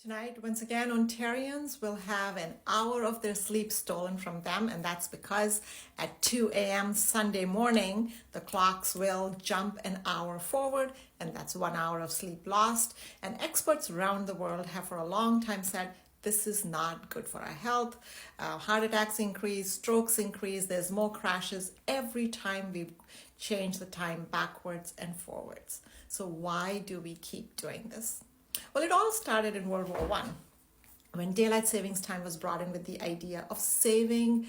Tonight, once again, Ontarians will have an hour of their sleep stolen from them, and that's because at 2 a.m. Sunday morning, the clocks will jump an hour forward, and that's 1 hour of sleep lost. And experts around the world have for a long time said this is not good for our health. Heart attacks increase, strokes increase, there's more crashes every time we change the time backwards and forwards. So why do we keep doing this? Well, it all started in World War I when daylight savings time was brought in with the idea of saving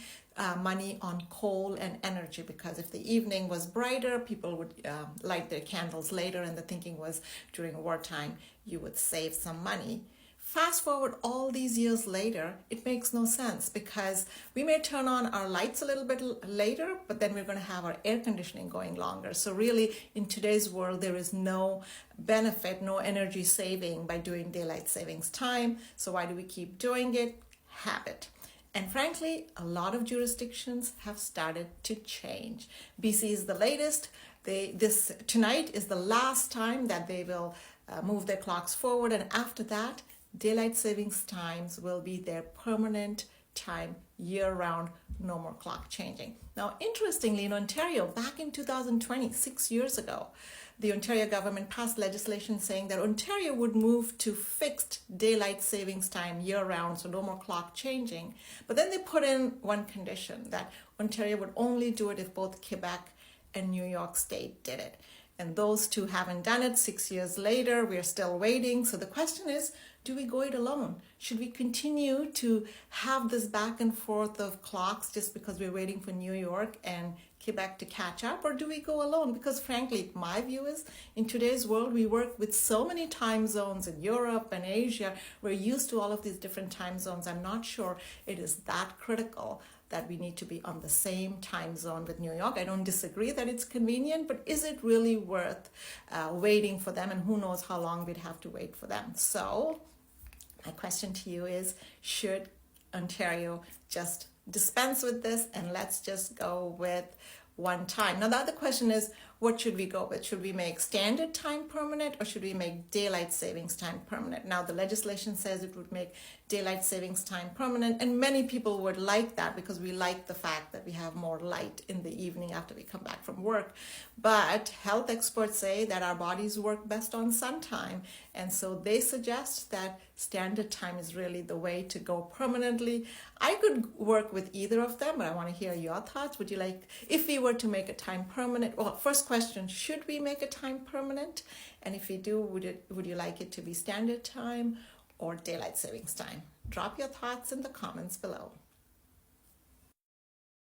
money on coal and energy, because if the evening was brighter, people would light their candles later, and the thinking was during wartime you would save some money. Fast forward all these years later, it makes no sense because we may turn on our lights a little bit later, but then we're going to have our air conditioning going longer. So really, in today's world, there is no benefit, no energy saving by doing daylight savings time. So why do we keep doing it? Habit. And frankly, a lot of jurisdictions have started to change. BC is the latest. Tonight is the last time that they will move their clocks forward, and after that, daylight savings times will be their permanent time year-round, no more clock changing. Now, interestingly, in Ontario, back in 2020, 6 years ago, the Ontario government passed legislation saying that Ontario would move to fixed daylight savings time year-round, so no more clock changing. But then they put in one condition, that Ontario would only do it if both Quebec and New York State did it. And those two haven't done it. 6 years later, we're still waiting. So the question is, do we go it alone? Should we continue to have this back and forth of clocks just because we're waiting for New York and Quebec to catch up? Or do we go alone? Because frankly, my view is, in today's world, we work with so many time zones in Europe and Asia. We're used to all of these different time zones. I'm not sure it is that critical that we need to be on the same time zone with New York. I don't disagree that it's convenient, but is it really worth waiting for them? And who knows how long we'd have to wait for them. So my question to you is, should Ontario just dispense with this and let's just go with one time? Now, the other question is, what should we go with? Should we make standard time permanent, or should we make daylight savings time permanent? Now, the legislation says it would make daylight savings time permanent, and many people would like that because we like the fact that we have more light in the evening after we come back from work. But health experts say that our bodies work best on sun time, and so they suggest that standard time is really the way to go permanently. I could work with either of them, but I want to hear your thoughts. Would you like, if we were to make a time permanent, well, first question, should we make a time permanent? And if we do, would you like it to be standard time or daylight savings time? Drop your thoughts in the comments below.